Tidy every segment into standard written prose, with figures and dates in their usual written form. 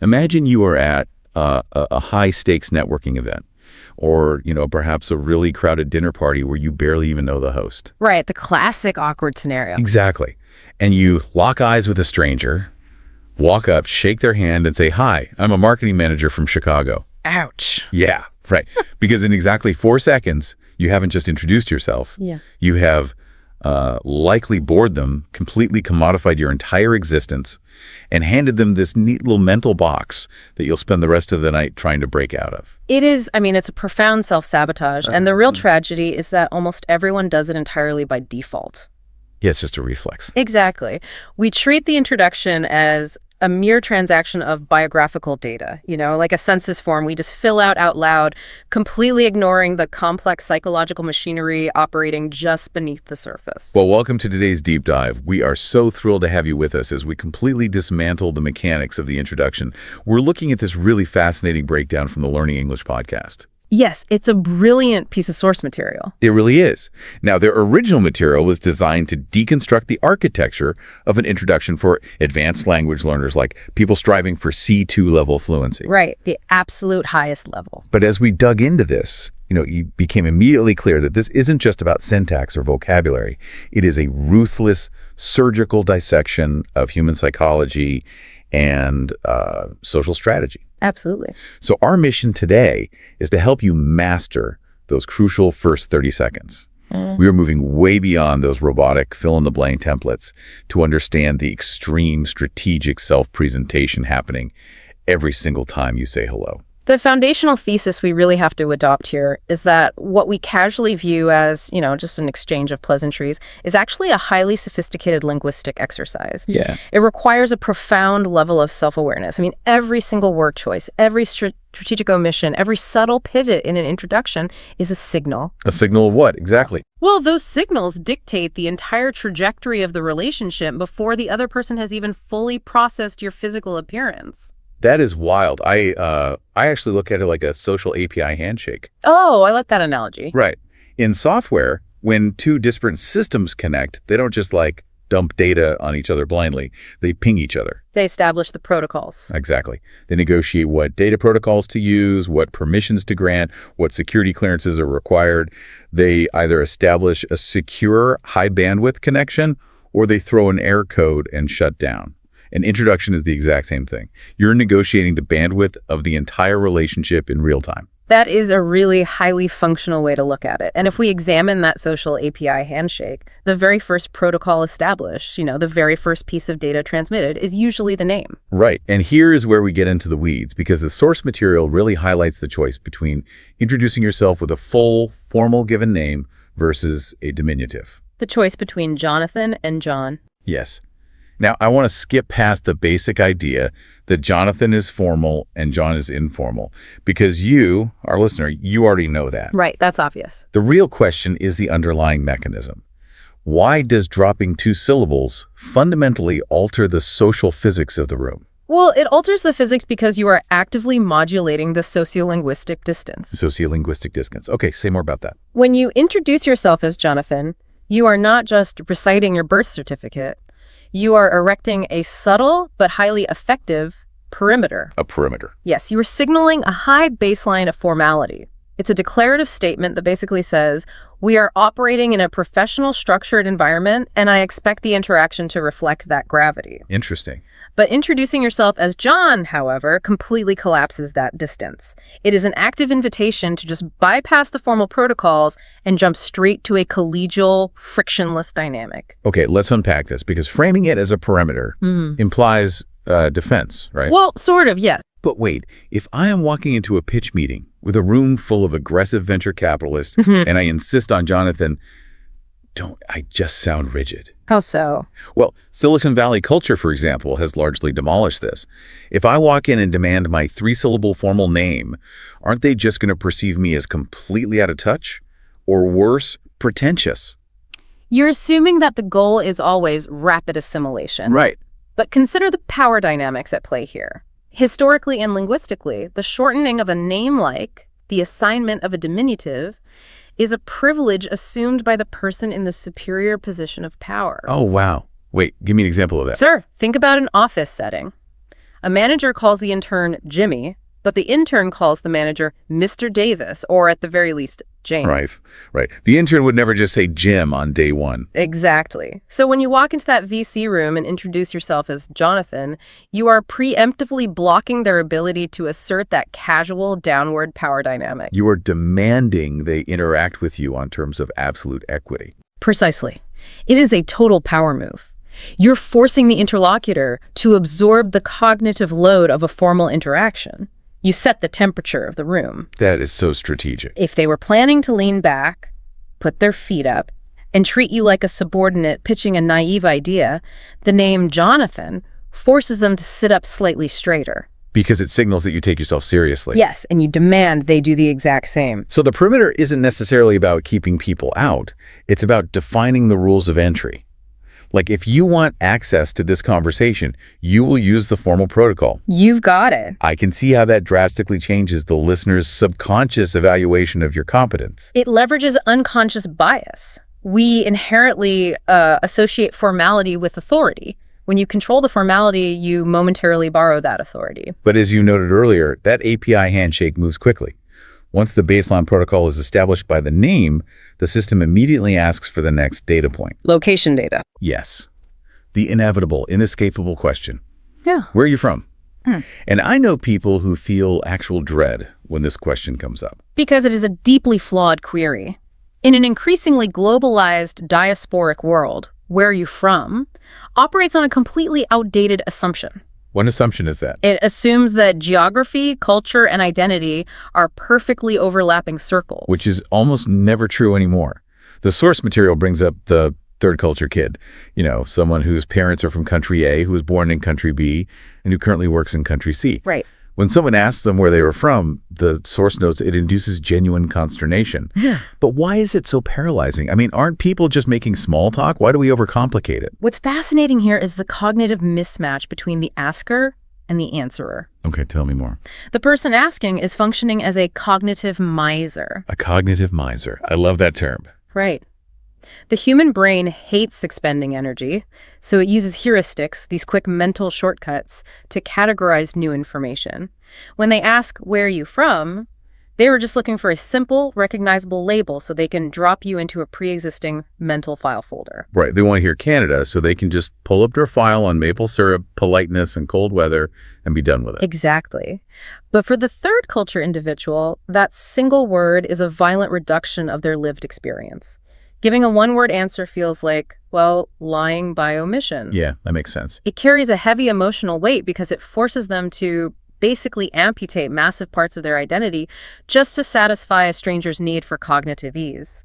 Imagine you are at a high-stakes networking event or, perhaps a really crowded dinner party where you barely even know the host. Right, the classic awkward scenario. Exactly. And you lock eyes with a stranger, walk up, shake their hand, and say, "Hi, I'm a marketing manager from Chicago." Ouch. Yeah, right. Because in exactly 4 seconds, you haven't just introduced yourself. Yeah. You have likely bored them, completely commodified your entire existence, and handed them this neat little mental box that you'll spend the rest of the night trying to break out of. It's a profound self-sabotage. And the real tragedy is that almost everyone does it entirely by default. Yeah, it's just a reflex. Exactly. We treat the introduction as a mere transaction of biographical data, like a census form we just fill out loud, completely ignoring the complex psychological machinery operating just beneath the surface. Well, welcome to today's deep dive. We are so thrilled to have you with us as we completely dismantle the mechanics of the introduction. We're looking at this really fascinating breakdown from the Learning English podcast. Yes, it's a brilliant piece of source material. It really is. Now, their original material was designed to deconstruct the architecture of an introduction for advanced language learners, like people striving for C2 level fluency. Right, the absolute highest level. But as we dug into this, it became immediately clear that this isn't just about syntax or vocabulary. It is a ruthless, surgical dissection of human psychology and social strategy. Absolutely. So our mission today is to help you master those crucial first 30 seconds. We are moving way beyond those robotic fill-in-the-blank templates to understand the extreme strategic self-presentation happening every single time you say hello. The foundational thesis we really have to adopt here is that what we casually view as, just an exchange of pleasantries is actually a highly sophisticated linguistic exercise. Yeah. It requires a profound level of self-awareness. Every single word choice, every strategic omission, every subtle pivot in an introduction is a signal. A signal of what, exactly? Well, those signals dictate the entire trajectory of the relationship before the other person has even fully processed your physical appearance. That is wild. I actually look at it like a social API handshake. Oh, I like that analogy. Right. In software, when two disparate systems connect, they don't just dump data on each other blindly. They ping each other. They establish the protocols. Exactly. They negotiate what data protocols to use, what permissions to grant, what security clearances are required. They either establish a secure, high bandwidth connection, or they throw an error code and shut down. An introduction is the exact same thing. You're negotiating the bandwidth of the entire relationship in real time. That is a really highly functional way to look at it. And if we examine that social API handshake, the very first protocol established, the very first piece of data transmitted is usually the name. Right. And here is where we get into the weeds, because the source material really highlights the choice between introducing yourself with a full, formal given name versus a diminutive. The choice between Jonathan and John. Yes. Now, I want to skip past the basic idea that Jonathan is formal and John is informal, because you, our listener, you already know that. Right, that's obvious. The real question is the underlying mechanism. Why does dropping 2 syllables fundamentally alter the social physics of the room? Well, it alters the physics because you are actively modulating the sociolinguistic distance. Sociolinguistic distance. Okay, say more about that. When you introduce yourself as Jonathan, you are not just reciting your birth certificate. You are erecting a subtle but highly effective perimeter. A perimeter. Yes, you are signaling a high baseline of formality. It's a declarative statement that basically says, we are operating in a professional, structured environment, and I expect the interaction to reflect that gravity. Interesting. But introducing yourself as John, however, completely collapses that distance. It is an active invitation to just bypass the formal protocols and jump straight to a collegial, frictionless dynamic. Okay, let's unpack this, because framing it as a perimeter implies defense, right? Well, sort of, yes. But wait, if I am walking into a pitch meeting with a room full of aggressive venture capitalists and I insist on Jonathan, don't I just sound rigid? How so? Well, Silicon Valley culture, for example, has largely demolished this. If I walk in and demand my 3-syllable formal name, aren't they just going to perceive me as completely out of touch? Or worse, pretentious? You're assuming that the goal is always rapid assimilation. Right. But consider the power dynamics at play here. Historically and linguistically, the shortening of a name like the assignment of a diminutive is a privilege assumed by the person in the superior position of power. Oh, wow. Wait, give me an example of that. Sir, think about an office setting. A manager calls the intern Jimmy, but the intern calls the manager Mr. Davis, or at the very least, Jane. Right. The intern would never just say Jim on day one. Exactly. So when you walk into that VC room and introduce yourself as Jonathan, you are preemptively blocking their ability to assert that casual downward power dynamic. You are demanding they interact with you on terms of absolute equity. Precisely. It is a total power move. You're forcing the interlocutor to absorb the cognitive load of a formal interaction. You set the temperature of the room. That is so strategic. If they were planning to lean back, put their feet up, and treat you like a subordinate pitching a naive idea, the name Jonathan forces them to sit up slightly straighter. Because it signals that you take yourself seriously. Yes, and you demand they do the exact same. So the perimeter isn't necessarily about keeping people out. It's about defining the rules of entry. Like, if you want access to this conversation, you will use the formal protocol. You've got it. I can see how that drastically changes the listener's subconscious evaluation of your competence. It leverages unconscious bias. We inherently associate formality with authority. When you control the formality, you momentarily borrow that authority. But as you noted earlier, that API handshake moves quickly. Once the baseline protocol is established by the name, the system immediately asks for the next data point. Location data. Yes. The inevitable, inescapable question. Yeah. Where are you from? And I know people who feel actual dread when this question comes up. Because it is a deeply flawed query. In an increasingly globalized diasporic world, where are you from operates on a completely outdated assumption. What assumption is that? It assumes that geography, culture, and identity are perfectly overlapping circles. Which is almost never true anymore. The source material brings up the third culture kid, someone whose parents are from country A, who was born in country B, and who currently works in country C. Right. When someone asks them where they were from, the source notes it induces genuine consternation. Yeah. But why is it so paralyzing? I mean, aren't people just making small talk? Why do we overcomplicate it? What's fascinating here is the cognitive mismatch between the asker and the answerer. Okay, tell me more. The person asking is functioning as a cognitive miser. A cognitive miser. I love that term. Right. The human brain hates expending energy, so it uses heuristics, these quick mental shortcuts, to categorize new information. When they ask, "Where are you from?" they were just looking for a simple, recognizable label so they can drop you into a pre-existing mental file folder. Right. They want to hear Canada, so they can just pull up their file on maple syrup, politeness, and cold weather and be done with it. Exactly. But for the third culture individual, that single word is a violent reduction of their lived experience. Giving a one-word answer feels like, lying by omission. Yeah, that makes sense. It carries a heavy emotional weight because it forces them to basically amputate massive parts of their identity just to satisfy a stranger's need for cognitive ease.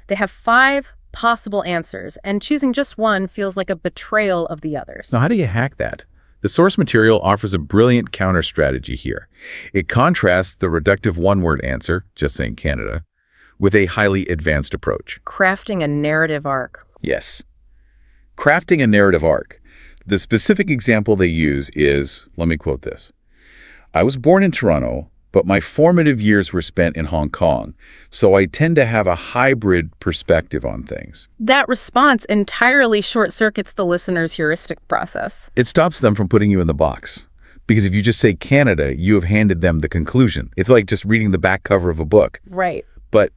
They have 5 possible answers, and choosing just one feels like a betrayal of the others. Now, how do you hack that? The source material offers a brilliant counter strategy here. It contrasts the reductive one-word answer, just saying Canada, with a highly advanced approach. Crafting a narrative arc. Yes. Crafting a narrative arc. The specific example they use is, let me quote this. I was born in Toronto, but my formative years were spent in Hong Kong, so I tend to have a hybrid perspective on things. That response entirely short-circuits the listener's heuristic process. It stops them from putting you in the box. Because if you just say Canada, you have handed them the conclusion. It's like just reading the back cover of a book. Right. But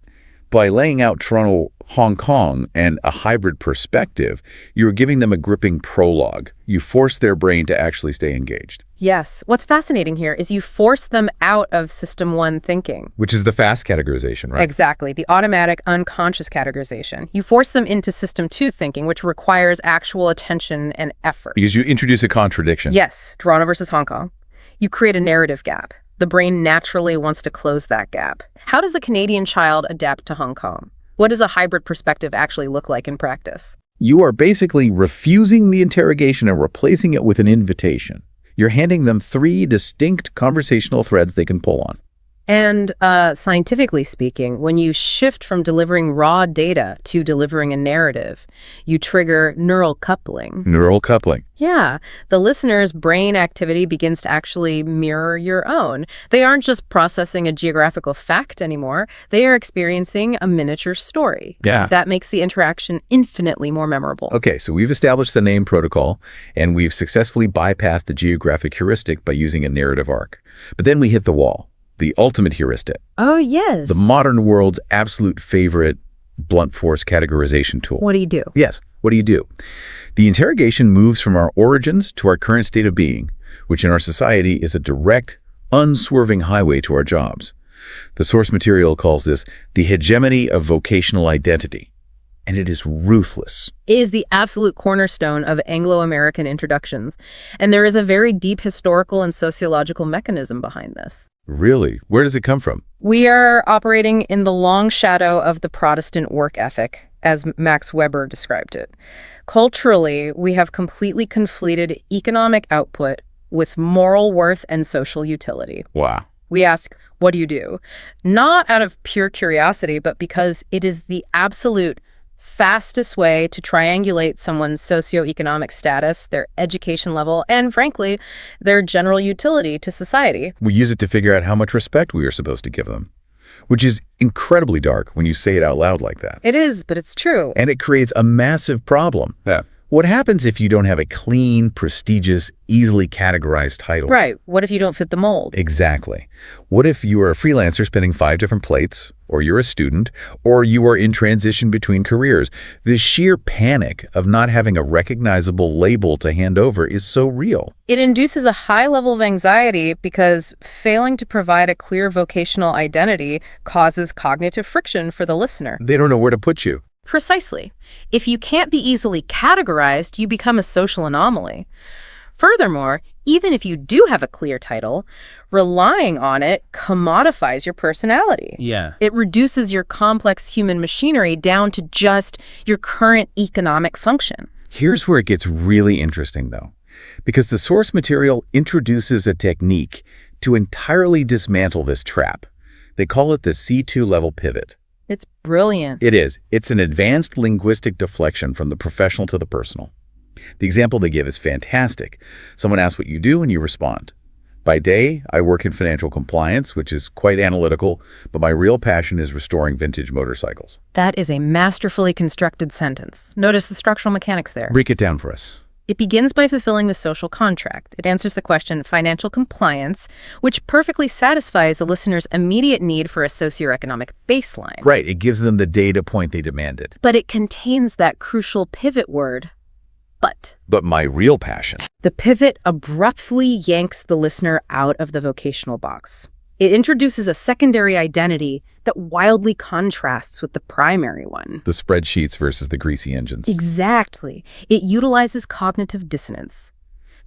by laying out Toronto, Hong Kong, and a hybrid perspective, you're giving them a gripping prologue. You force their brain to actually stay engaged. Yes. What's fascinating here is you force them out of System 1 thinking. Which is the fast categorization, right? Exactly. The automatic, unconscious categorization. You force them into System 2 thinking, which requires actual attention and effort. Because you introduce a contradiction. Yes. Toronto versus Hong Kong. You create a narrative gap. The brain naturally wants to close that gap. How does a Canadian child adapt to Hong Kong? What does a hybrid perspective actually look like in practice? You are basically refusing the interrogation and replacing it with an invitation. You're handing them 3 distinct conversational threads they can pull on. And scientifically speaking, when you shift from delivering raw data to delivering a narrative, you trigger neural coupling. Neural coupling. Yeah, the listener's brain activity begins to actually mirror your own. They aren't just processing a geographical fact anymore. They are experiencing a miniature story. Yeah. That makes the interaction infinitely more memorable. Okay, so we've established the name protocol, and we've successfully bypassed the geographic heuristic by using a narrative arc. But then we hit the wall. The ultimate heuristic, Oh, yes. the modern world's absolute favorite blunt force categorization tool. What do you do? Yes, what do you do? The interrogation moves from our origins to our current state of being, which in our society is a direct, unswerving highway to our jobs. The source material calls this the hegemony of vocational identity, and it is ruthless. It is the absolute cornerstone of Anglo-American introductions, and there is a very deep historical and sociological mechanism behind this. Really? Where does it come from? We are operating in the long shadow of the Protestant work ethic, as Max Weber described it. Culturally, we have completely conflated economic output with moral worth and social utility. Wow. We ask, what do you do? Not out of pure curiosity, but because it is the absolute fastest way to triangulate someone's socioeconomic status, their education level, and frankly, their general utility to society. We use it to figure out how much respect we are supposed to give them, which is incredibly dark when you say it out loud like that. It is, but it's true. And it creates a massive problem. Yeah. What happens if you don't have a clean, prestigious, easily categorized title? Right. What if you don't fit the mold? Exactly. What if you are a freelancer spinning 5 different plates, or you're a student, or you are in transition between careers? The sheer panic of not having a recognizable label to hand over is so real. It induces a high level of anxiety because failing to provide a clear vocational identity causes cognitive friction for the listener. They don't know where to put you. Precisely. If you can't be easily categorized, you become a social anomaly. Furthermore, even if you do have a clear title, relying on it commodifies your personality. Yeah. It reduces your complex human machinery down to just your current economic function. Here's where it gets really interesting, though, because the source material introduces a technique to entirely dismantle this trap. They call it the C2 level pivot. It's brilliant. It is. It's an advanced linguistic deflection from the professional to the personal. The example they give is fantastic. Someone asks what you do, and you respond. By day, I work in financial compliance, which is quite analytical, but my real passion is restoring vintage motorcycles. That is a masterfully constructed sentence. Notice the structural mechanics there. Break it down for us. It begins by fulfilling the social contract. It answers the question, financial compliance, which perfectly satisfies the listener's immediate need for a socioeconomic baseline. Right. It gives them the data point they demanded. But it contains that crucial pivot word, but. But my real passion. The pivot abruptly yanks the listener out of the vocational box. It introduces a secondary identity that wildly contrasts with the primary one. The spreadsheets versus the greasy engines. Exactly. It utilizes cognitive dissonance.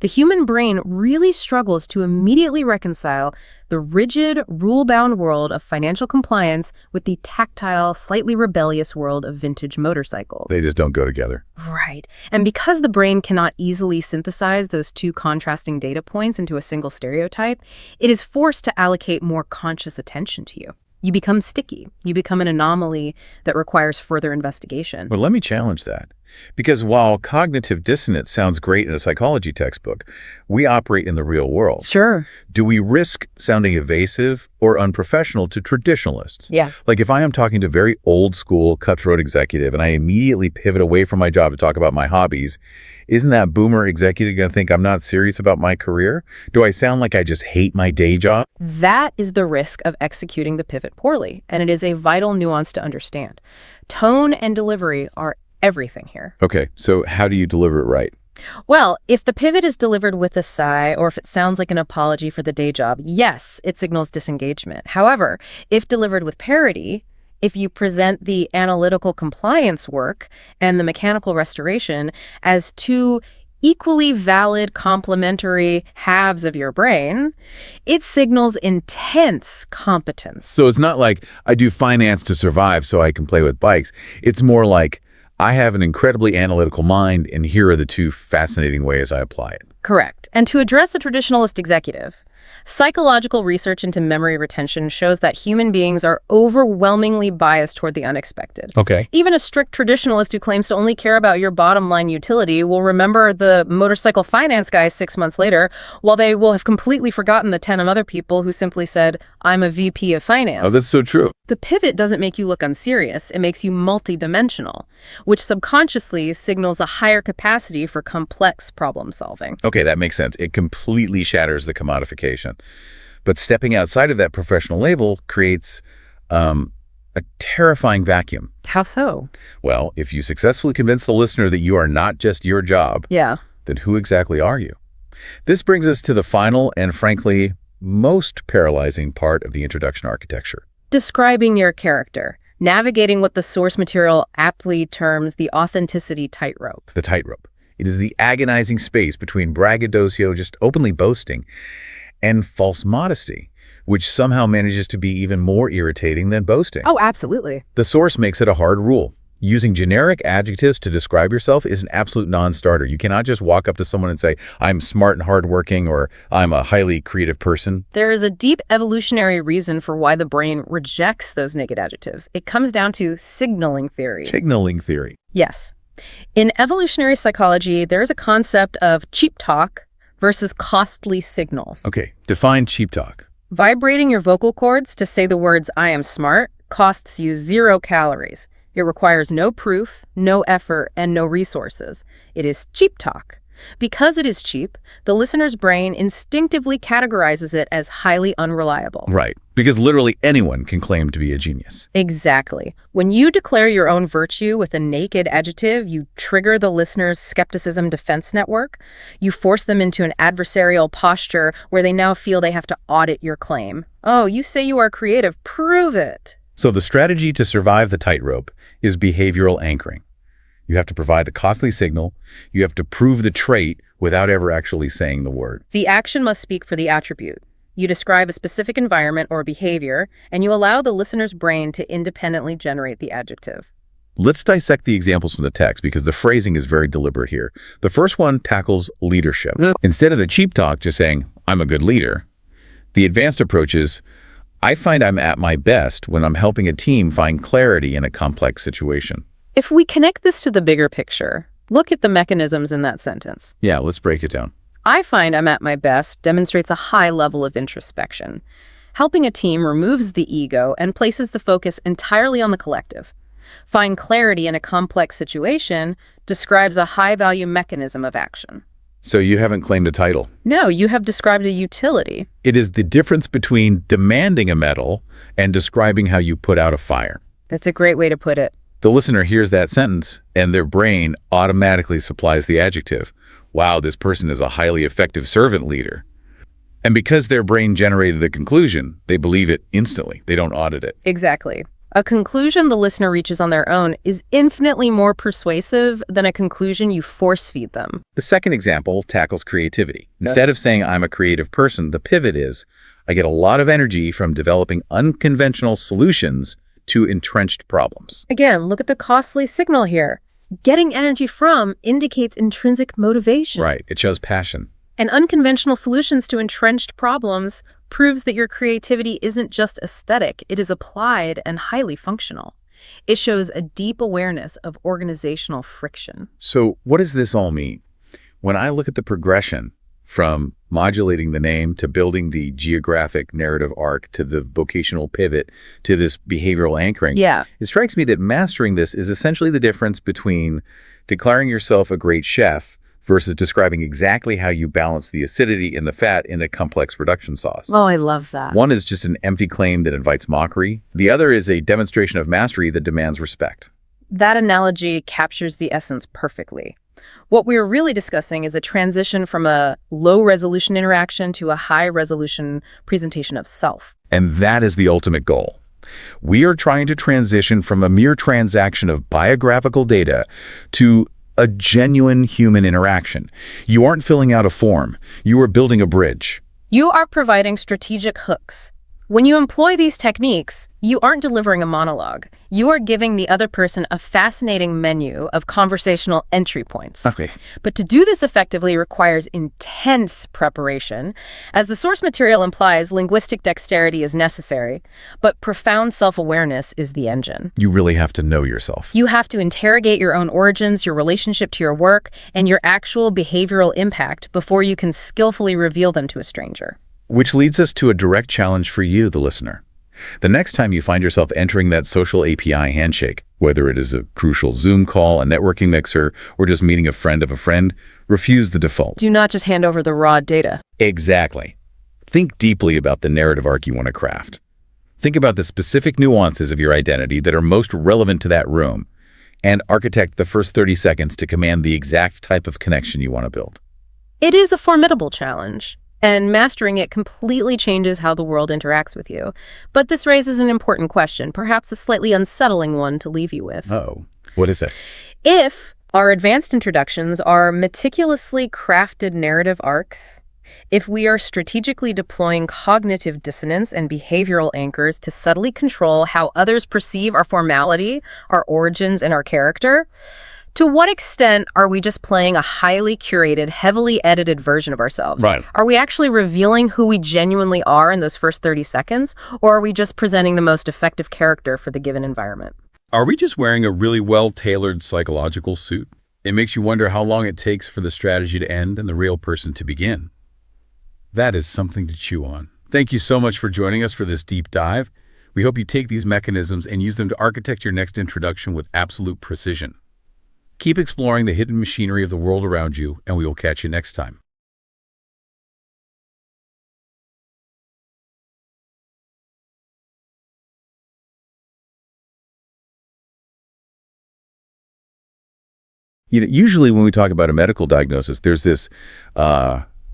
The human brain really struggles to immediately reconcile the rigid, rule-bound world of financial compliance with the tactile, slightly rebellious world of vintage motorcycles. They just don't go together. Right. And because the brain cannot easily synthesize those two contrasting data points into a single stereotype, it is forced to allocate more conscious attention to you. You become sticky. You become an anomaly that requires further investigation. Well, let me challenge that. Because while cognitive dissonance sounds great in a psychology textbook, we operate in the real world. Sure. Do we risk sounding evasive or unprofessional to traditionalists? Yeah. Like if I am talking to a very old school cutthroat executive and I immediately pivot away from my job to talk about my hobbies, isn't that boomer executive going to think I'm not serious about my career? Do I sound like I just hate my day job? That is the risk of executing the pivot poorly, and it is a vital nuance to understand. Tone and delivery are everything here. Okay, so how do you deliver it right? Well, if the pivot is delivered with a sigh, or if it sounds like an apology for the day job, yes, it signals disengagement. However, if delivered with parody, if you present the analytical compliance work and the mechanical restoration as two equally valid complementary halves of your brain, it signals intense competence. So it's not like I do finance to survive so I can play with bikes. It's more like I have an incredibly analytical mind, and here are the two fascinating ways I apply it. Correct. And to address a traditionalist executive, Psychological research into memory retention shows that human beings are overwhelmingly biased toward the unexpected. Okay. Even a strict traditionalist who claims to only care about your bottom line utility will remember the motorcycle finance guy 6 months later, while they will have completely forgotten the 10 other people who simply said, I'm a VP of finance. Oh, that's so true. The pivot doesn't make you look unserious. It makes you multidimensional, which subconsciously signals a higher capacity for complex problem solving. Okay, that makes sense. It completely shatters the commodification. But stepping outside of that professional label creates a terrifying vacuum. How so? Well, if you successfully convince the listener that you are not just your job, Yeah. then who exactly are you? This brings us to the final and, frankly, most paralyzing part of the introduction architecture. Describing your character, navigating what the source material aptly terms the authenticity tightrope. The tightrope. It is the agonizing space between braggadocio, just openly boasting, and false modesty, which somehow manages to be even more irritating than boasting. Oh, absolutely. The source makes it a hard rule. Using generic adjectives to describe yourself is an absolute non-starter. You cannot just walk up to someone and say, I'm smart and hardworking, or I'm a highly creative person. There is a deep evolutionary reason for why the brain rejects those naked adjectives. It comes down to signaling theory. Signaling theory. Yes. In evolutionary psychology, there is a concept of cheap talk versus costly signals. Okay, define cheap talk. Vibrating your vocal cords to say the words, I am smart, costs you 0 calories. It requires no proof, no effort, and no resources. It is cheap talk. Because it is cheap, the listener's brain instinctively categorizes it as highly unreliable. Right, because literally anyone can claim to be a genius. Exactly. When you declare your own virtue with a naked adjective, you trigger the listener's skepticism defense network. You force them into an adversarial posture where they now feel they have to audit your claim. Oh, you say you are creative. Prove it. So the strategy to survive the tightrope is behavioral anchoring. You have to provide the costly signal. You have to prove the trait without ever actually saying the word. The action must speak for the attribute. You describe a specific environment or behavior, and you allow the listener's brain to independently generate the adjective. Let's dissect the examples from the text because the phrasing is very deliberate here. The first one tackles leadership. Instead of the cheap talk just saying, I'm a good leader, the advanced approach is, I find I'm at my best when I'm helping a team find clarity in a complex situation. If we connect this to the bigger picture, look at the mechanisms in that sentence. Yeah, let's break it down. I find I'm at my best demonstrates a high level of introspection. Helping a team removes the ego and places the focus entirely on the collective. Find clarity in a complex situation describes a high-value mechanism of action. So you haven't claimed a title. No, you have described a utility. It is the difference between demanding a medal and describing how you put out a fire. That's a great way to put it. The listener hears that sentence, and their brain automatically supplies the adjective. Wow, this person is a highly effective servant leader. And because their brain generated the conclusion, they believe it instantly. They don't audit it. Exactly. A conclusion the listener reaches on their own is infinitely more persuasive than a conclusion you force-feed them. The second example tackles creativity. Instead of saying I'm a creative person, the pivot is I get a lot of energy from developing unconventional solutions to entrenched problems. Again, look at the costly signal here. Getting energy from indicates intrinsic motivation. Right, it shows passion. And unconventional solutions to entrenched problems proves that your creativity isn't just aesthetic, it is applied and highly functional. It shows a deep awareness of organizational friction. So what does this all mean? When I look at the progression from modulating the name to building the geographic narrative arc to the vocational pivot to this behavioral anchoring, Yeah. it strikes me that mastering this is essentially the difference between declaring yourself a great chef versus describing exactly how you balance the acidity and the fat in a complex production sauce. Oh, I love that. One is just an empty claim that invites mockery. The other is a demonstration of mastery that demands respect. That analogy captures the essence perfectly. What we're really discussing is a transition from a low-resolution interaction to a high-resolution presentation of self. And that is the ultimate goal. We are trying to transition from a mere transaction of biographical data to a genuine human interaction. You aren't filling out a form. You are building a bridge. You are providing strategic hooks. When you employ these techniques, you aren't delivering a monologue. You are giving the other person a fascinating menu of conversational entry points. Okay. But to do this effectively requires intense preparation. As the source material implies, linguistic dexterity is necessary, but profound self-awareness is the engine. You really have to know yourself. You have to interrogate your own origins, your relationship to your work, and your actual behavioral impact before you can skillfully reveal them to a stranger. Which leads us to a direct challenge for you, the listener. The next time you find yourself entering that social API handshake, whether it is a crucial Zoom call, a networking mixer, or just meeting a friend of a friend, refuse the default. Do not just hand over the raw data. Exactly. Think deeply about the narrative arc you want to craft. Think about the specific nuances of your identity that are most relevant to that room, and architect the first 30 seconds to command the exact type of connection you want to build. It is a formidable challenge, and mastering it completely changes how the world interacts with you. But this raises an important question, perhaps a slightly unsettling one to leave you with. Oh, what is it? If our advanced introductions are meticulously crafted narrative arcs, if we are strategically deploying cognitive dissonance and behavioral anchors to subtly control how others perceive our formality, our origins, and our character, to what extent are we just playing a highly curated, heavily edited version of ourselves? Right. Are we actually revealing who we genuinely are in those first 30 seconds, or are we just presenting the most effective character for the given environment? Are we just wearing a really well-tailored psychological suit? It makes you wonder how long it takes for the strategy to end and the real person to begin. That is something to chew on. Thank you so much for joining us for this deep dive. We hope you take these mechanisms and use them to architect your next introduction with absolute precision. Keep exploring the hidden machinery of the world around you, and we will catch you next time. Usually when we talk about a medical diagnosis, there's this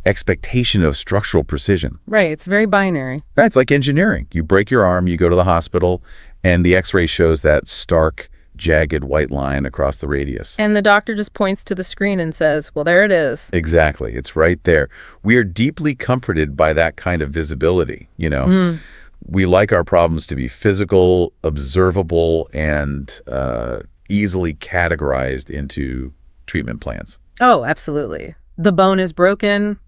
expectation of structural precision. Right, it's very binary. It's like engineering. You break your arm, you go to the hospital, and the x-ray shows that stark, jagged white line across the radius. And the doctor just points to the screen and says, well, there it is. Exactly. It's right there. We are deeply comforted by that kind of visibility, We like our problems to be physical, observable, and easily categorized into treatment plans. Oh, absolutely. The bone is broken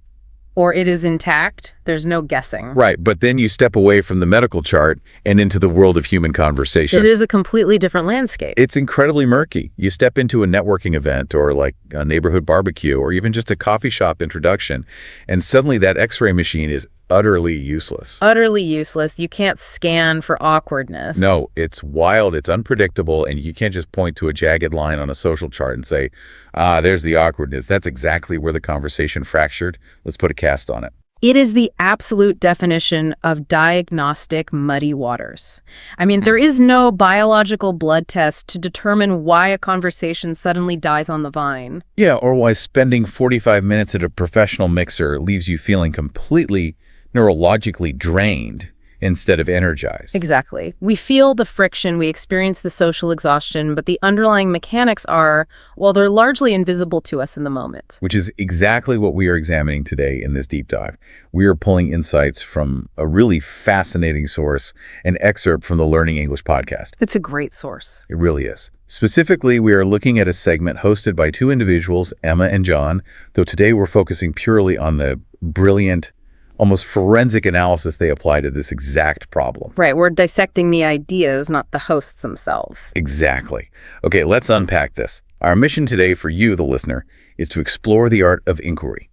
or it is intact. There's no guessing. Right, but then you step away from the medical chart and into the world of human conversation. It is a completely different landscape. It's incredibly murky. You step into a networking event or like a neighborhood barbecue or even just a coffee shop introduction, and suddenly that x-ray machine is utterly useless. Utterly useless. You can't scan for awkwardness. No, it's wild, it's unpredictable, and you can't just point to a jagged line on a social chart and say, there's the awkwardness. That's exactly where the conversation fractured. Let's put a cast on it. It is the absolute definition of diagnostic muddy waters. I mean, there is no biological blood test to determine why a conversation suddenly dies on the vine. Yeah, or why spending 45 minutes at a professional mixer leaves you feeling completely neurologically drained instead of energized. Exactly. We feel the friction, we experience the social exhaustion, but the underlying mechanics are, well, they're largely invisible to us in the moment. Which is exactly what we are examining today in this deep dive. We are pulling insights from a really fascinating source, an excerpt from the Learning English podcast. It's a great source. It really is. Specifically, we are looking at a segment hosted by two individuals, Emma and John, though today we're focusing purely on the brilliant, almost forensic analysis they apply to this exact problem. Right, we're dissecting the ideas, not the hosts themselves. Exactly. Okay, let's unpack this. Our mission today for you, the listener, is to explore the art of inquiry.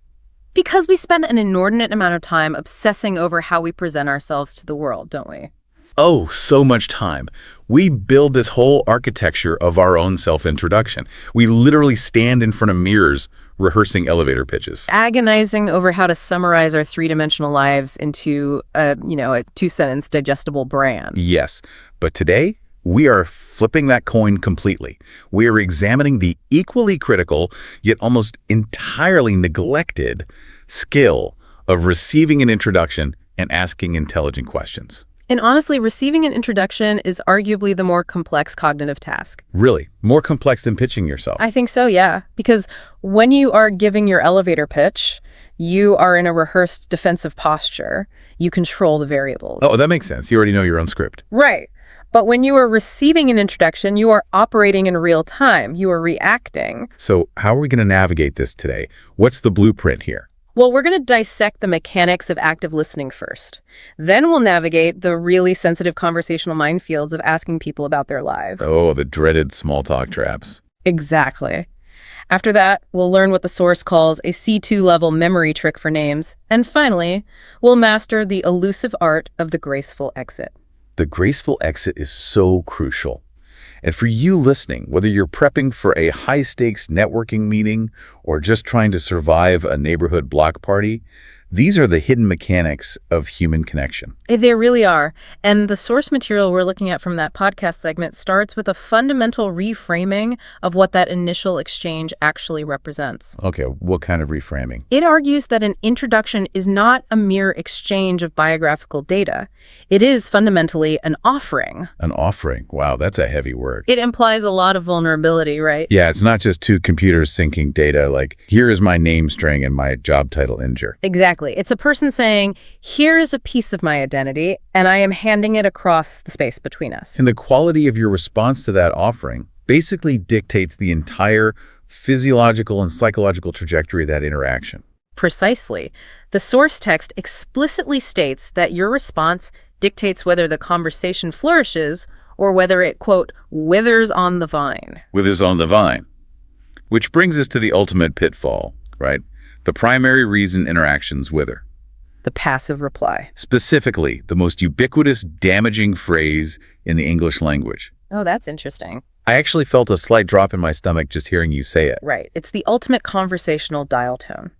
Because we spend an inordinate amount of time obsessing over how we present ourselves to the world, don't we? Oh, so much time. We build this whole architecture of our own self-introduction. We literally stand in front of mirrors rehearsing elevator pitches. Agonizing over how to summarize our three-dimensional lives into a two-sentence digestible brand. Yes, but today we are flipping that coin completely. We are examining the equally critical, yet almost entirely neglected skill of receiving an introduction and asking intelligent questions. And honestly, receiving an introduction is arguably the more complex cognitive task. Really? More complex than pitching yourself? I think so, yeah. Because when you are giving your elevator pitch, You are in a rehearsed defensive posture. You control the variables. Oh, that makes sense. You already know your own script. Right. But when you are receiving an introduction, you are operating in real time. You are reacting. So how are we going to navigate this today? What's the blueprint here? Well, we're going to dissect the mechanics of active listening first. Then we'll navigate the really sensitive conversational minefields of asking people about their lives. Oh, the dreaded small talk traps. Exactly. After that, we'll learn what the source calls a C2 level memory trick for names. And finally, we'll master the elusive art of the graceful exit. The graceful exit is so crucial. And for you listening, whether you're prepping for a high-stakes networking meeting or just trying to survive a neighborhood block party, these are the hidden mechanics of human connection. They really are. And the source material we're looking at from that podcast segment starts with a fundamental reframing of what that initial exchange actually represents. Okay, what kind of reframing? It argues that an introduction is not a mere exchange of biographical data. It is fundamentally an offering. An offering. Wow, that's a heavy word. It implies a lot of vulnerability, right? Yeah, it's not just two computers syncing data like, here is my name string and my job title Inger. Exactly. It's a person saying, here is a piece of my identity, and I am handing it across the space between us. And the quality of your response to that offering basically dictates the entire physiological and psychological trajectory of that interaction. Precisely. The source text explicitly states that your response dictates whether the conversation flourishes or whether it, quote, withers on the vine. Withers on the vine. Which brings us to the ultimate pitfall, right? The primary reason interactions wither. The passive reply. Specifically, the most ubiquitous, damaging phrase in the English language. Oh, that's interesting. I actually felt a slight drop in my stomach just hearing you say it. Right. It's the ultimate conversational dial tone.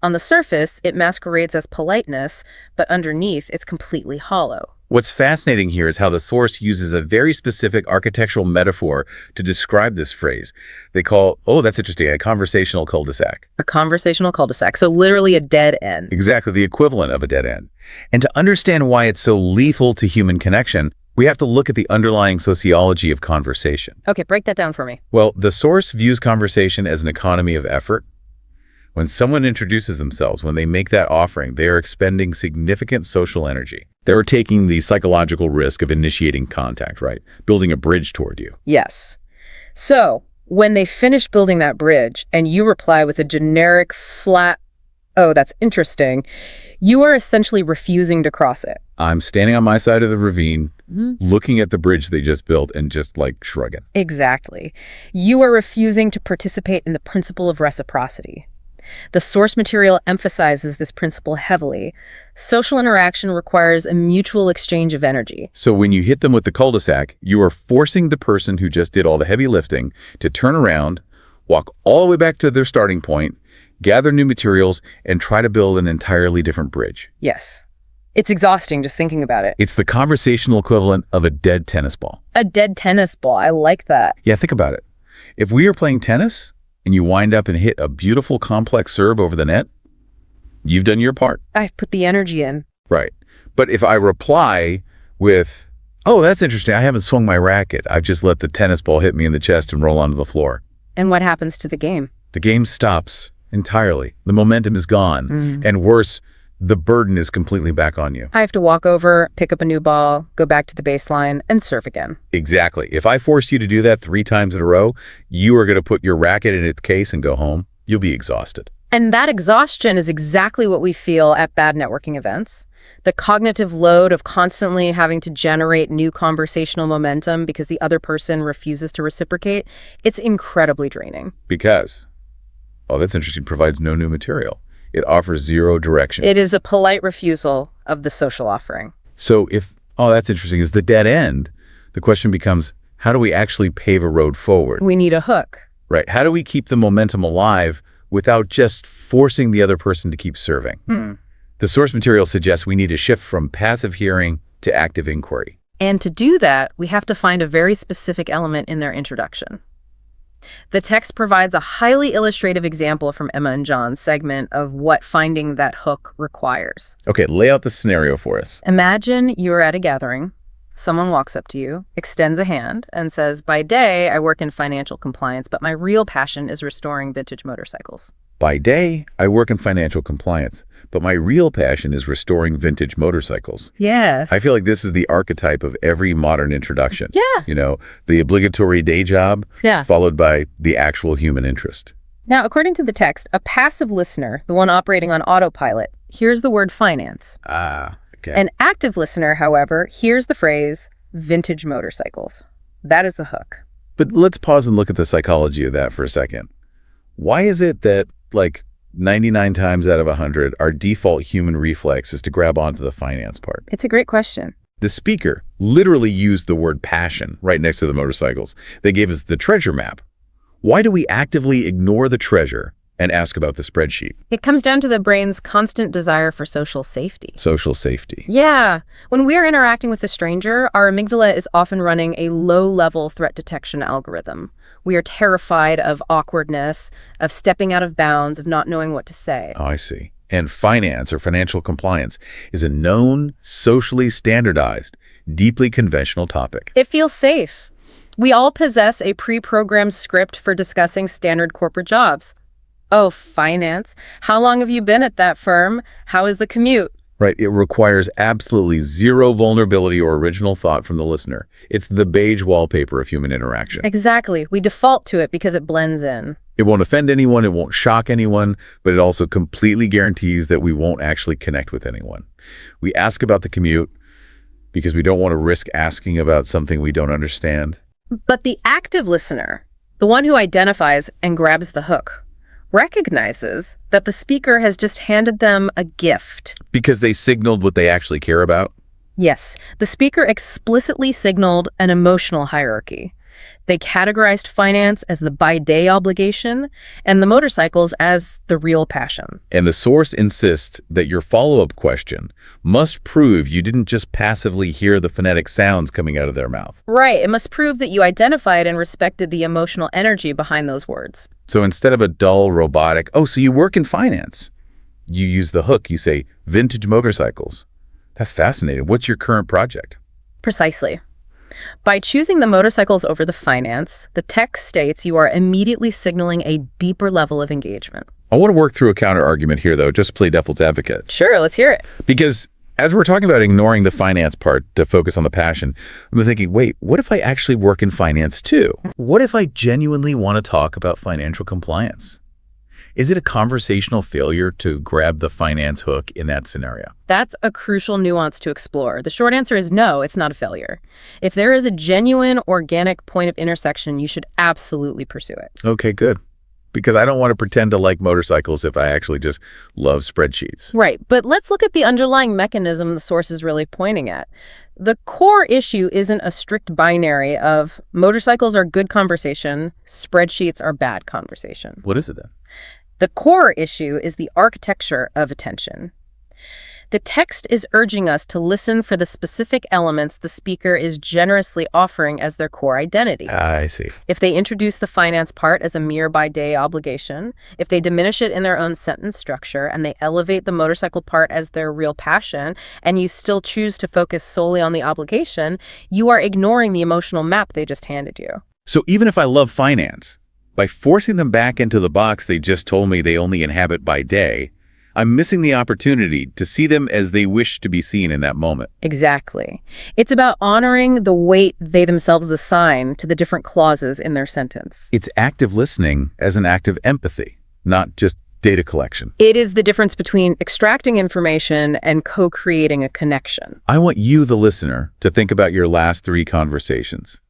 On the surface, it masquerades as politeness, but underneath, it's completely hollow. What's fascinating here is how the source uses a very specific architectural metaphor to describe this phrase. They call, oh, that's interesting, a conversational cul-de-sac. A conversational cul-de-sac, so literally a dead end. Exactly, the equivalent of a dead end. And to understand why it's so lethal to human connection, we have to look at the underlying sociology of conversation. Okay, break that down for me. Well, the source views conversation as an economy of effort. When someone introduces themselves, when they make that offering, they are expending significant social energy. They're taking the psychological risk of initiating contact, right? Building a bridge toward you. Yes. So, when they finish building that bridge and you reply with a generic, flat, oh, that's interesting, you are essentially refusing to cross it. I'm standing on my side of the ravine, looking at the bridge they just built and just like shrugging. Exactly. You are refusing to participate in the principle of reciprocity. The source material emphasizes this principle heavily. Social interaction requires a mutual exchange of energy. So when you hit them with the cul-de-sac, you are forcing the person who just did all the heavy lifting to turn around, walk all the way back to their starting point, gather new materials, and try to build an entirely different bridge. Yes. It's exhausting just thinking about it. It's the conversational equivalent of a dead tennis ball. A dead tennis ball. I like that. Yeah, think about it. If we are playing tennis and you wind up and hit a beautiful complex serve over the net, you've done your part. I've put the energy in. Right. But if I reply with, oh, that's interesting, I haven't swung my racket. I've just let the tennis ball hit me in the chest and roll onto the floor. And what happens to the game? The game stops entirely. The momentum is gone. And worse, the burden is completely back on you. I have to walk over, pick up a new ball, go back to the baseline, and serve again. Exactly. If I force you to do that 3 times in a row, you are going to put your racket in its case and go home. You'll be exhausted. And that exhaustion is exactly what we feel at bad networking events. The cognitive load of constantly having to generate new conversational momentum because the other person refuses to reciprocate, it's incredibly draining. Because, oh, that's interesting, provides no new material. It offers zero direction. It is a polite refusal of the social offering. So if, oh, that's interesting, is the dead end, the question becomes, how do we actually pave a road forward? We need a hook. Right. How do we keep the momentum alive without just forcing the other person to keep serving? The source material suggests we need to shift from passive hearing to active inquiry. And to do that, we have to find a very specific element in their introduction. The text provides a highly illustrative example from Emma and John's segment of what finding that hook requires. Okay, lay out the scenario for us. Imagine you're at a gathering. Someone walks up to you, extends a hand, and says, by day, I work in financial compliance, but my real passion is restoring vintage motorcycles. By day, I work in financial compliance, but my real passion is restoring vintage motorcycles. Yes. I feel like this is the archetype of every modern introduction. Yeah. You know, the obligatory day job, Yeah. followed by the actual human interest. Now, according to the text, a passive listener, the one operating on autopilot, hears the word finance. Ah, okay. An active listener, however, hears the phrase vintage motorcycles. That is the hook. But let's pause and look at the psychology of that for a second. Why is it that, like, 99 times out of 100, our default human reflex is to grab onto the finance part? It's a great question. The speaker literally used the word passion right next to the motorcycles. They gave us the treasure map. Why do we actively ignore the treasure and ask about the spreadsheet? It comes down to the brain's constant desire for social safety. Social safety. Yeah. When we are interacting with a stranger, our amygdala is often running a low-level threat detection algorithm. We are terrified of awkwardness, of stepping out of bounds, of not knowing what to say. Oh, I see. And finance or financial compliance is a known, socially standardized, deeply conventional topic. It feels safe. We all possess a pre-programmed script for discussing standard corporate jobs. Oh, finance. How long have you been at that firm? How is the commute? Right. It requires absolutely zero vulnerability or original thought from the listener. It's the beige wallpaper of human interaction. Exactly. We default to it because it blends in. It won't offend anyone, it won't shock anyone, but it also completely guarantees that we won't actually connect with anyone. We ask about the commute because we don't want to risk asking about something we don't understand. But the active listener, the one who identifies and grabs the hook, recognizes that the speaker has just handed them a gift. Because they signaled what they actually care about. Yes, the speaker explicitly signaled an emotional hierarchy. They categorized finance as the by-day obligation and the motorcycles as the real passion. And the source insists that your follow-up question must prove you didn't just passively hear the phonetic sounds coming out of their mouth. Right, it must prove that you identified and respected the emotional energy behind those words. So instead of a dull, robotic, oh, so you work in finance, you use the hook. You say, vintage motorcycles. That's fascinating. What's your current project? Precisely. By choosing the motorcycles over the finance, the text states you are immediately signaling a deeper level of engagement. I want to work through a counter-argument here, though, just to play devil's advocate. Sure, let's hear it. Because as we're talking about ignoring the finance part to focus on the passion, I'm thinking, wait, what if I actually work in finance too? What if I genuinely want to talk about financial compliance? Is it a conversational failure to grab the finance hook in that scenario? That's a crucial nuance to explore. The short answer is no, it's not a failure. If there is a genuine, organic point of intersection, you should absolutely pursue it. Okay, good. Because I don't want to pretend to like motorcycles if I actually just love spreadsheets. Right, but let's look at the underlying mechanism the source is really pointing at. The core issue isn't a strict binary of motorcycles are good conversation, spreadsheets are bad conversation. What is it then? The core issue is the architecture of attention. The text is urging us to listen for the specific elements the speaker is generously offering as their core identity. I see. If they introduce the finance part as a mere by-day obligation, if they diminish it in their own sentence structure, and they elevate the motorcycle part as their real passion, and you still choose to focus solely on the obligation, you are ignoring the emotional map they just handed you. So even if I love finance, by forcing them back into the box they just told me they only inhabit by day, I'm missing the opportunity to see them as they wish to be seen in that moment. Exactly. It's about honoring the weight they themselves assign to the different clauses in their sentence. It's active listening as an act of empathy, not just data collection. It is the difference between extracting information and co-creating a connection. I want you, the listener, to think about your last 3 conversations.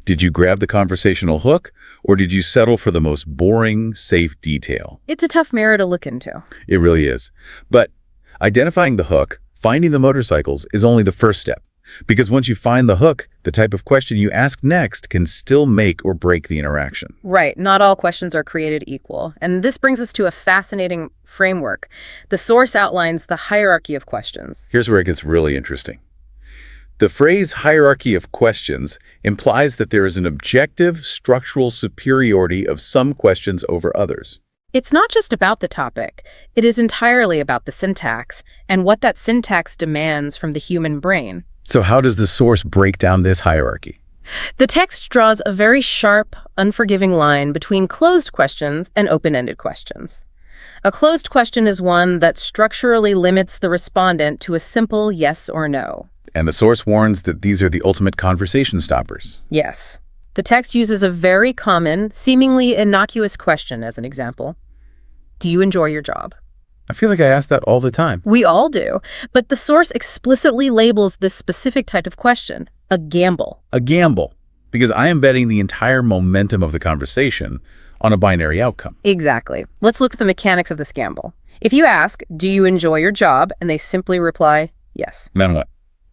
Did you grab the conversational hook, or did you settle for the most boring, safe detail? It's a tough mirror to look into. It really is. But identifying the hook, finding the motorcycles, is only the first step. Because once you find the hook, the type of question you ask next can still make or break the interaction. Right. Not all questions are created equal. And this brings us to a fascinating framework. The source outlines the hierarchy of questions. Here's where it gets really interesting. The phrase hierarchy of questions implies that there is an objective structural superiority of some questions over others. It's not just about the topic. It is entirely about the syntax and what that syntax demands from the human brain. So how does the source break down this hierarchy? The text draws a very sharp, unforgiving line between closed questions and open-ended questions. A closed question is one that structurally limits the respondent to a simple yes or no. And the source warns that these are the ultimate conversation stoppers. Yes. The text uses a very common, seemingly innocuous question as an example. Do you enjoy your job? I feel like I ask that all the time. We all do, but the source explicitly labels this specific type of question a gamble. A gamble, because I am betting the entire momentum of the conversation on a binary outcome. Exactly. Let's look at the mechanics of this gamble. If you ask, do you enjoy your job? And they simply reply, yes. Then what?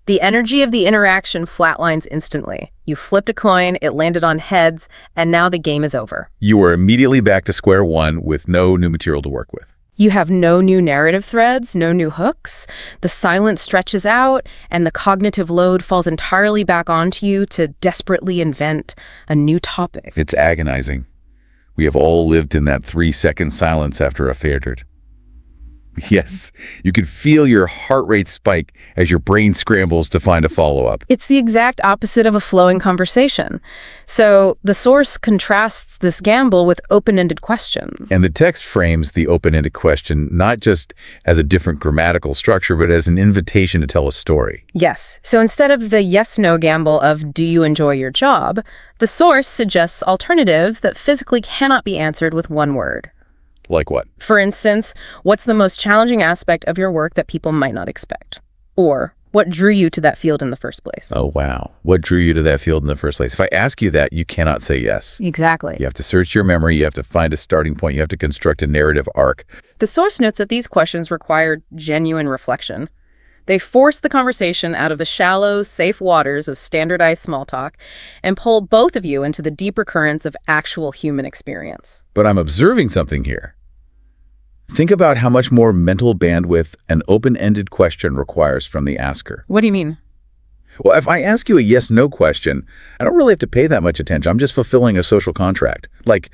The energy of the interaction flatlines instantly. You flipped a coin, it landed on heads, and now the game is over. You are immediately back to square one with no new material to work with. You have no new narrative threads, no new hooks. The silence stretches out, and the cognitive load falls entirely back onto you to desperately invent a new topic. It's agonizing. We have all lived in that 3-second silence after a theater. Yes, you can feel your heart rate spike as your brain scrambles to find a follow-up. It's the exact opposite of a flowing conversation. So the source contrasts this gamble with open-ended questions. And the text frames the open-ended question not just as a different grammatical structure, but as an invitation to tell a story. Yes. So instead of the yes-no gamble of do you enjoy your job, the source suggests alternatives that physically cannot be answered with one word. Like what? For instance, what's the most challenging aspect of your work that people might not expect? Or what drew you to that field in the first place? Oh, wow. What drew you to that field in the first place? If I ask you that, you cannot say yes. Exactly. You have to search your memory. You have to find a starting point. You have to construct a narrative arc. The source notes that these questions require genuine reflection. They force the conversation out of the shallow, safe waters of standardized small talk and pull both of you into the deeper currents of actual human experience. But I'm observing something here. Think about how much more mental bandwidth an open-ended question requires from the asker. What do you mean? Well, if I ask you a yes-no question, I don't really have to pay that much attention. I'm just fulfilling a social contract. Like,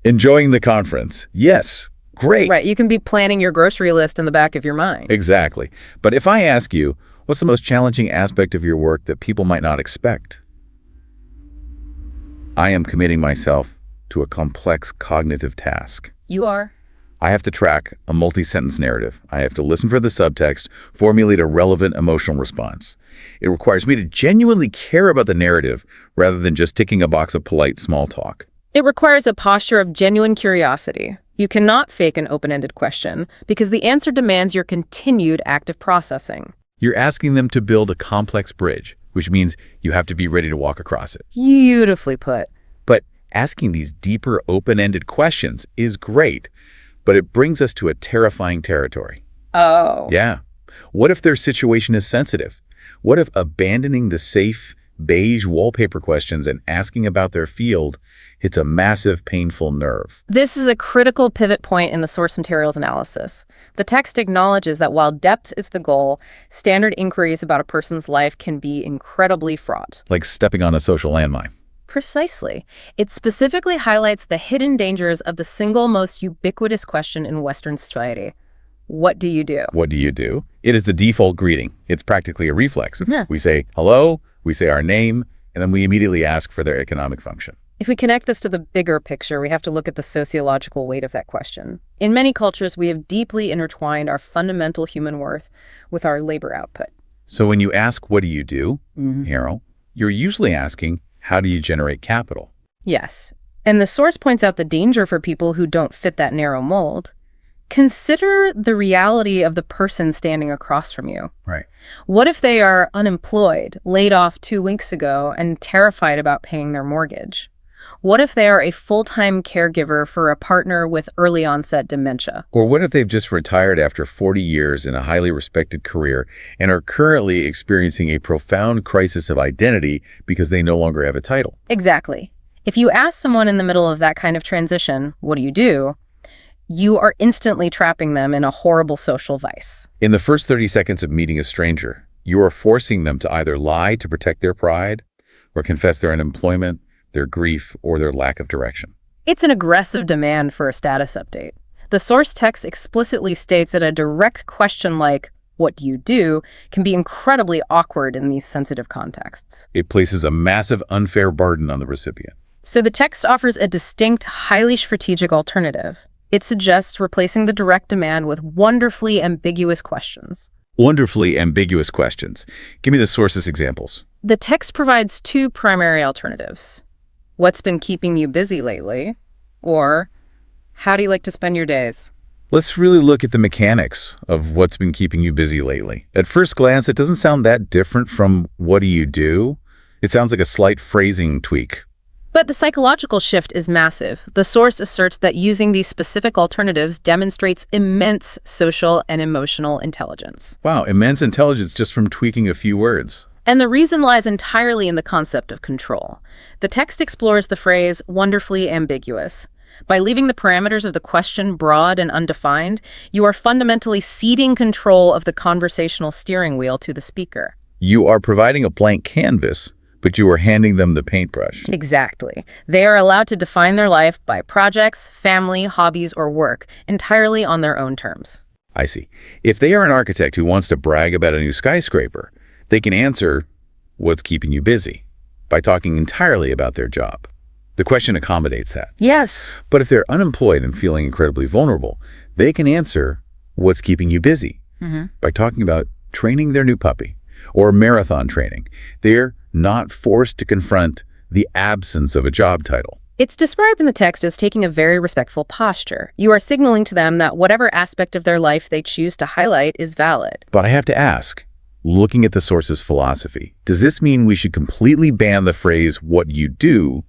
enjoying the conference. Yes, great. Right, you can be planning your grocery list in the back of your mind. Exactly. But if I ask you, what's the most challenging aspect of your work that people might not expect? I am committing myself to a complex cognitive task. You are. I have to track a multi-sentence narrative. I have to listen for the subtext, formulate a relevant emotional response. It requires me to genuinely care about the narrative rather than just ticking a box of polite small talk. It requires a posture of genuine curiosity. You cannot fake an open-ended question because the answer demands your continued active processing. You're asking them to build a complex bridge, which means you have to be ready to walk across it. Beautifully put. But asking these deeper, open-ended questions is great, but it brings us to a terrifying territory. Oh. Yeah. What if their situation is sensitive? What if abandoning the safe, beige wallpaper questions and asking about their field hits a massive, painful nerve? This is a critical pivot point in the source materials analysis. The text acknowledges that while depth is the goal, standard inquiries about a person's life can be incredibly fraught. Like stepping on a social landmine. Precisely. It specifically highlights the hidden dangers of the single most ubiquitous question in Western society. What do you do? What do you do? It is the default greeting. It's practically a reflex. Yeah. We say hello, we say our name, and then we immediately ask for their economic function. If we connect this to the bigger picture, we have to look at the sociological weight of that question. In many cultures, we have deeply intertwined our fundamental human worth with our labor output. So when you ask, what do you do, Harold, you're usually asking, how do you generate capital? Yes. And the source points out the danger for people who don't fit that narrow mold. Consider the reality of the person standing across from you. Right. What if they are unemployed, laid off 2 weeks ago, and terrified about paying their mortgage? What if they are a full-time caregiver for a partner with early onset dementia? Or what if they've just retired after 40 years in a highly respected career and are currently experiencing a profound crisis of identity because they no longer have a title? Exactly. If you ask someone in the middle of that kind of transition, what do? You are instantly trapping them in a horrible social vice. In the first 30 seconds of meeting a stranger, you are forcing them to either lie to protect their pride or confess their unemployment, their grief, or their lack of direction. It's an aggressive demand for a status update. The source text explicitly states that a direct question like, what do you do, can be incredibly awkward in these sensitive contexts. It places a massive unfair burden on the recipient. So the text offers a distinct, highly strategic alternative. It suggests replacing the direct demand with wonderfully ambiguous questions. Wonderfully ambiguous questions. Give me the sources examples. The text provides two primary alternatives. What's been keeping you busy lately? Or, how do you like to spend your days? Let's really look at the mechanics of what's been keeping you busy lately. At first glance, it doesn't sound that different from what do you do? It sounds like a slight phrasing tweak. But the psychological shift is massive. The source asserts that using these specific alternatives demonstrates immense social and emotional intelligence. Wow, immense intelligence just from tweaking a few words. And the reason lies entirely in the concept of control. The text explores the phrase wonderfully ambiguous. By leaving the parameters of the question broad and undefined, you are fundamentally ceding control of the conversational steering wheel to the speaker. You are providing a blank canvas, but you are handing them the paintbrush. Exactly. They are allowed to define their life by projects, family, hobbies, or work, entirely on their own terms. I see. If they are an architect who wants to brag about a new skyscraper, they can answer, what's keeping you busy? By talking entirely about their job. The question accommodates that. Yes. But if they're unemployed and feeling incredibly vulnerable, they can answer, what's keeping you busy? By talking about training their new puppy or marathon training. They're not forced to confront the absence of a job title. It's described in the text as taking a very respectful posture. You are signaling to them that whatever aspect of their life they choose to highlight is valid. But I have to ask, looking at the source's philosophy, does this mean we should completely ban the phrase, what you do,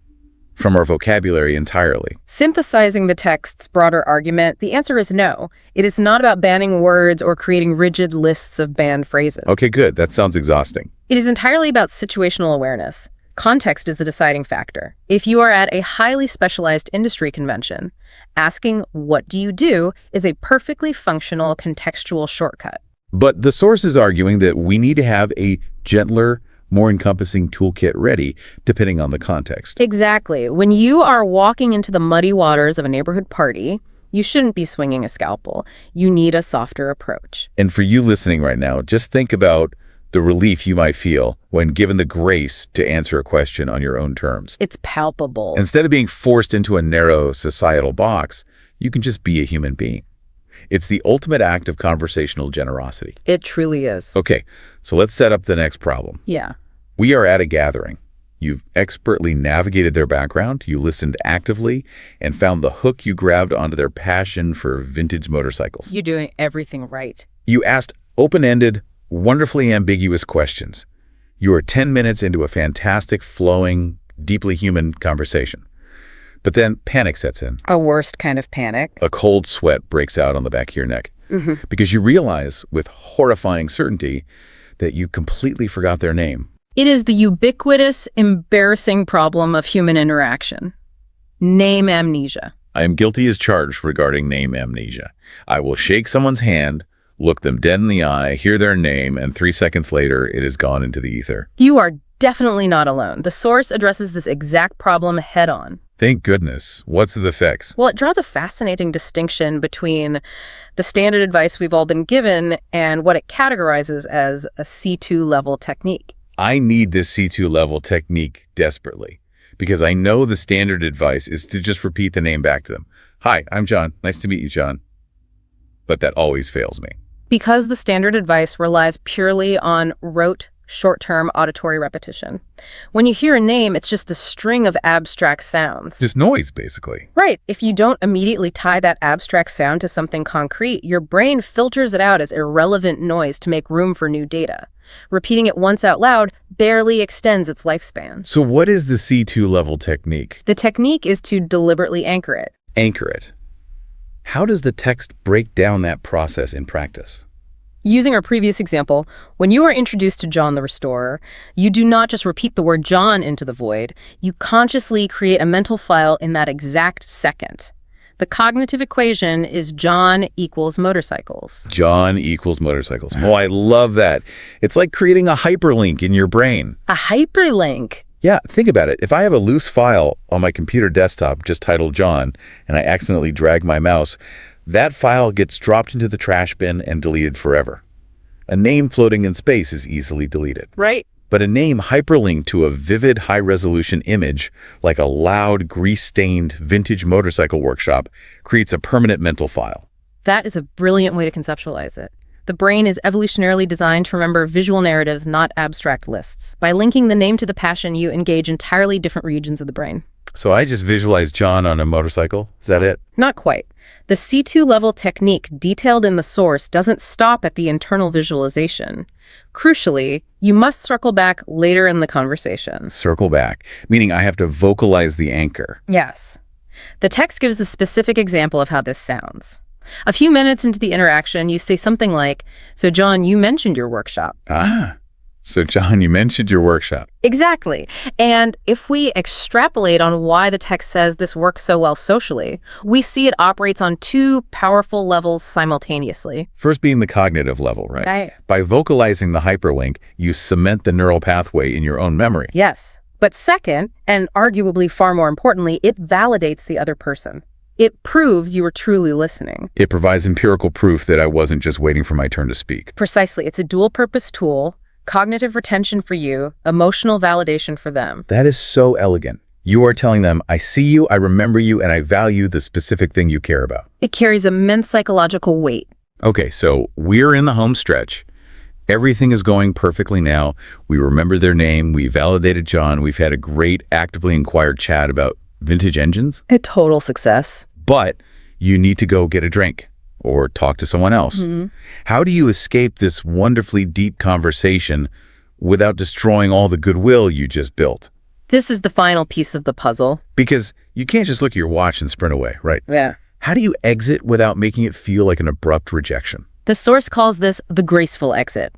from our vocabulary entirely? Synthesizing the text's broader argument, the answer is no. It is not about banning words or creating rigid lists of banned phrases. Okay, good. That sounds exhausting. It is entirely about situational awareness. Context is the deciding factor. If you are at a highly specialized industry convention, asking, what do you do, is a perfectly functional contextual shortcut. But the source is arguing that we need to have a gentler, more encompassing toolkit ready, depending on the context. Exactly. When you are walking into the muddy waters of a neighborhood party, you shouldn't be swinging a scalpel. You need a softer approach. And for you listening right now, just think about the relief you might feel when given the grace to answer a question on your own terms. It's palpable. Instead of being forced into a narrow societal box, you can just be a human being. It's the ultimate act of conversational generosity. It truly is. Okay, so let's set up the next problem. Yeah. We are at a gathering. You've expertly navigated their background, you listened actively, and found the hook you grabbed onto their passion for vintage motorcycles. You're doing everything right. You asked open-ended, wonderfully ambiguous questions. You are 10 minutes into a fantastic, flowing, deeply human conversation. But then panic sets in. A worst kind of panic. A cold sweat breaks out on the back of your neck. Because you realize with horrifying certainty that you completely forgot their name. It is the ubiquitous, embarrassing problem of human interaction. Name amnesia. I am guilty as charged regarding name amnesia. I will shake someone's hand, look them dead in the eye, hear their name, and 3 seconds later, it is gone into the ether. You are definitely not alone. The source addresses this exact problem head-on. Thank goodness. What's the fix? Well, it draws a fascinating distinction between the standard advice we've all been given and what it categorizes as a C2 level technique. I need this C2 level technique desperately because I know the standard advice is to just repeat the name back to them. Hi, I'm John. Nice to meet you, John. But that always fails me. Because the standard advice relies purely on rote, short-term auditory repetition. When you hear a name, it's just a string of abstract sounds. Just noise, basically. Right. If you don't immediately tie that abstract sound to something concrete, your brain filters it out as irrelevant noise to make room for new data. Repeating it once out loud barely extends its lifespan. So what is the C2 level technique? The technique is to deliberately anchor it. Anchor it. How does the text break down that process in practice? Using our previous example, when you are introduced to John the Restorer, you do not just repeat the word John into the void, you consciously create a mental file in that exact second. The cognitive equation is John equals motorcycles. John equals motorcycles. Oh, I love that. It's like creating a hyperlink in your brain. A hyperlink? Yeah, think about it. If I have a loose file on my computer desktop just titled John, and I accidentally drag my mouse, that file gets dropped into the trash bin and deleted forever. A name floating in space is easily deleted. Right. But a name hyperlinked to a vivid high-resolution image, like a loud, grease-stained vintage motorcycle workshop, creates a permanent mental file. That is a brilliant way to conceptualize it. The brain is evolutionarily designed to remember visual narratives, not abstract lists. By linking the name to the passion, you engage entirely different regions of the brain. So I just visualized John on a motorcycle. Is that it? Not quite. The C2 level technique detailed in the source doesn't stop at the internal visualization. Crucially, you must circle back later in the conversation. Circle back, meaning I have to vocalize the anchor. Yes. The text gives a specific example of how this sounds. A few minutes into the interaction, you say something like, "So John, you mentioned your workshop." So John, you mentioned your workshop. Exactly. And if we extrapolate on why the text says this works so well socially, we see it operates on two powerful levels simultaneously. First being the cognitive level, right? Right. By vocalizing the hyperlink, you cement the neural pathway in your own memory. Yes. But second, and arguably far more importantly, it validates the other person. It proves you were truly listening. It provides empirical proof that I wasn't just waiting for my turn to speak. Precisely. It's a dual-purpose tool, cognitive retention for you, emotional validation for them. That is so elegant. You are telling them, I see you, I remember you, and I value the specific thing you care about. It carries immense psychological weight. Okay, so we're in the home stretch. Everything is going perfectly now. We remember their name. We validated John. We've had a great actively inquired chat about vintage engines. A total success. But you need to go get a drink or talk to someone else. How do you escape this wonderfully deep conversation without destroying all the goodwill you just built? This is the final piece of the puzzle. Because you can't just look at your watch and sprint away, right? Yeah. How do you exit without making it feel like an abrupt rejection? The source calls this the graceful exit.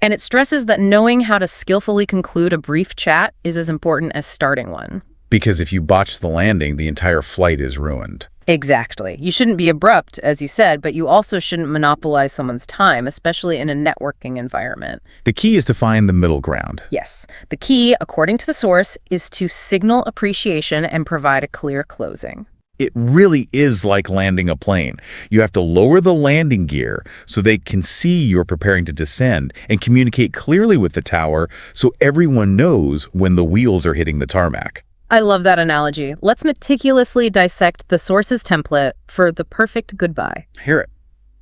And it stresses that knowing how to skillfully conclude a brief chat is as important as starting one. Because if you botch the landing, the entire flight is ruined. Exactly. You shouldn't be abrupt, as you said, but you also shouldn't monopolize someone's time, especially in a networking environment. The key is to find the middle ground. Yes. The key, according to the source, is to signal appreciation and provide a clear closing. It really is like landing a plane. You have to lower the landing gear so they can see you're preparing to descend and communicate clearly with the tower so everyone knows when the wheels are hitting the tarmac. I love that analogy. Let's meticulously dissect the source's template for the perfect goodbye. Hear it.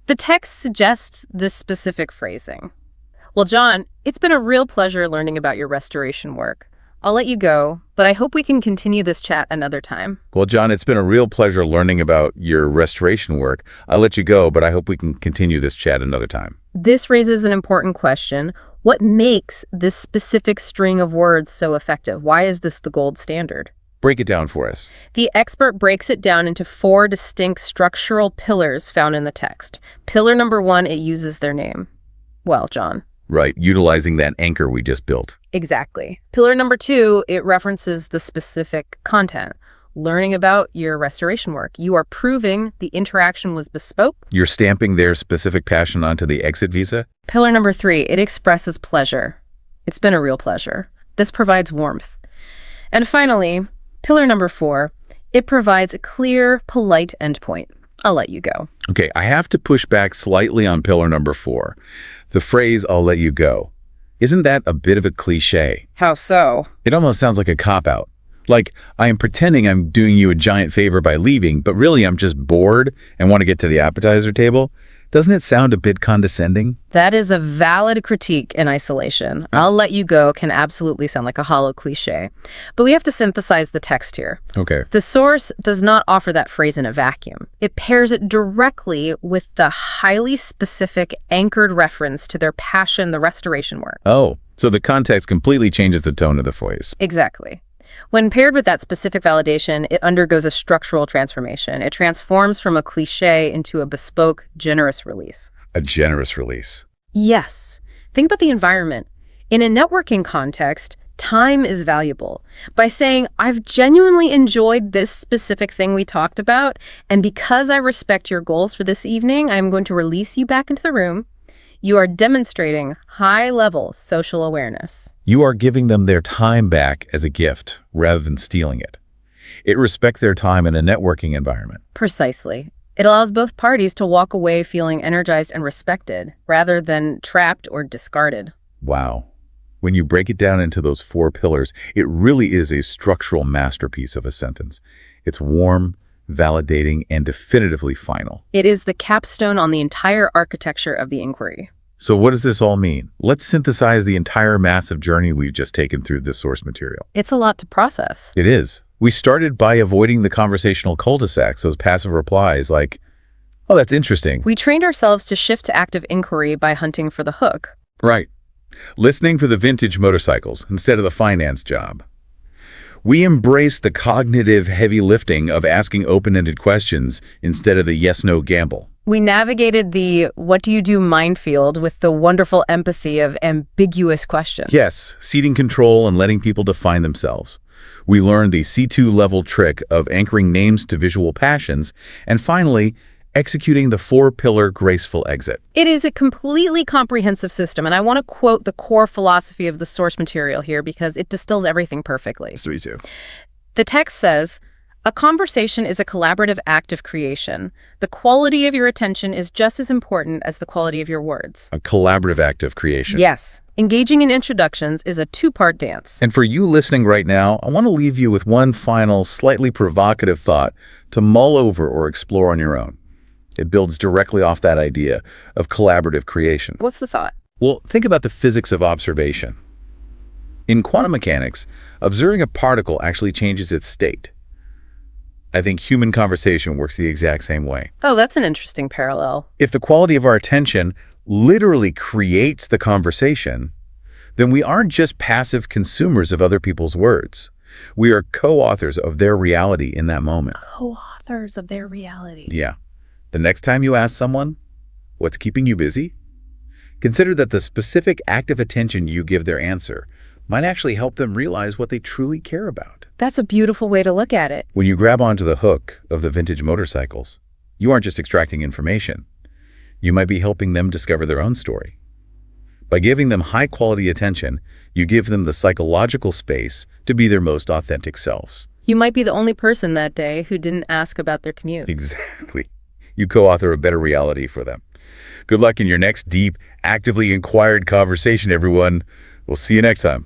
The text suggests this specific phrasing. Well, John, it's been a real pleasure learning about your restoration work. I'll let you go, but I hope we can continue this chat another time. Well, John, it's been a real pleasure learning about your restoration work. I'll let you go, but I hope we can continue this chat another time. This raises an important question. What makes this specific string of words so effective? Why is this the gold standard? Break it down for us. The expert breaks it down into 4 distinct structural pillars found in the text. Pillar number 1, it uses their name. Well, John. Right, utilizing that anchor we just built. Exactly. Pillar number 2, it references the specific content. Learning about your restoration work. You are proving the interaction was bespoke. You're stamping their specific passion onto the exit visa? Pillar number 3, it expresses pleasure. It's been a real pleasure. This provides warmth. And finally, pillar number 4, it provides a clear, polite endpoint. I'll let you go. Okay, I have to push back slightly on pillar number 4. The phrase, I'll let you go. Isn't that a bit of a cliche? How so? It almost sounds like a cop-out. Like, I am pretending I'm doing you a giant favor by leaving, but really I'm just bored and want to get to the appetizer table. Doesn't it sound a bit condescending? That is a valid critique in isolation. I'll let you go can absolutely sound like a hollow cliche. But we have to synthesize the text here. Okay. The source does not offer that phrase in a vacuum. It pairs it directly with the highly specific anchored reference to their passion, the restoration work. Oh, so the context completely changes the tone of the voice. Exactly. When paired with that specific validation, it undergoes a structural transformation. It transforms from a cliche into a bespoke, generous release. A generous release. Yes. Think about the environment. In a networking context, time is valuable. By saying, I've genuinely enjoyed this specific thing we talked about, and because I respect your goals for this evening, I'm going to release you back into the room. You are demonstrating high-level social awareness. You are giving them their time back as a gift rather than stealing it. It respects their time in a networking environment. Precisely. It allows both parties to walk away feeling energized and respected, rather than trapped or discarded. Wow. When you break it down into those 4 pillars, it really is a structural masterpiece of a sentence. It's warm, validating, and definitively final. It is the capstone on the entire architecture of the inquiry. So what does this all mean? Let's synthesize the entire massive journey we've just taken through this source material. It's a lot to process. It is. We started by avoiding the conversational cul-de-sacs, those passive replies like, oh, that's interesting. We trained ourselves to shift to active inquiry by hunting for the hook. Right. Listening for the vintage motorcycles instead of the finance job. We embraced the cognitive heavy lifting of asking open-ended questions instead of the yes-no gamble. We navigated the what do you do minefield with the wonderful empathy of ambiguous questions. Yes, ceding control and letting people define themselves. We learned the C2 level trick of anchoring names to visual passions, and finally, executing the 4-pillar graceful exit. It is a completely comprehensive system, and I want to quote the core philosophy of the source material here because it distills everything perfectly. Me too. The text says, a conversation is a collaborative act of creation. The quality of your attention is just as important as the quality of your words. A collaborative act of creation. Yes. Engaging in introductions is a 2-part dance. And for you listening right now, I want to leave you with one final, slightly provocative thought to mull over or explore on your own. It builds directly off that idea of collaborative creation. What's the thought? Well, think about the physics of observation. In quantum mechanics, observing a particle actually changes its state. I think human conversation works the exact same way. Oh, that's an interesting parallel. If the quality of our attention literally creates the conversation, then we aren't just passive consumers of other people's words. We are co-authors of their reality in that moment. Co-authors of their reality. Yeah. The next time you ask someone, what's keeping you busy? Consider that the specific active attention you give their answer might actually help them realize what they truly care about. That's a beautiful way to look at it. When you grab onto the hook of the vintage motorcycles, you aren't just extracting information. You might be helping them discover their own story. By giving them high-quality attention, you give them the psychological space to be their most authentic selves. You might be the only person that day who didn't ask about their commute. Exactly. You co-author a better reality for them. Good luck in your next deep, actively inquired conversation, everyone. We'll see you next time.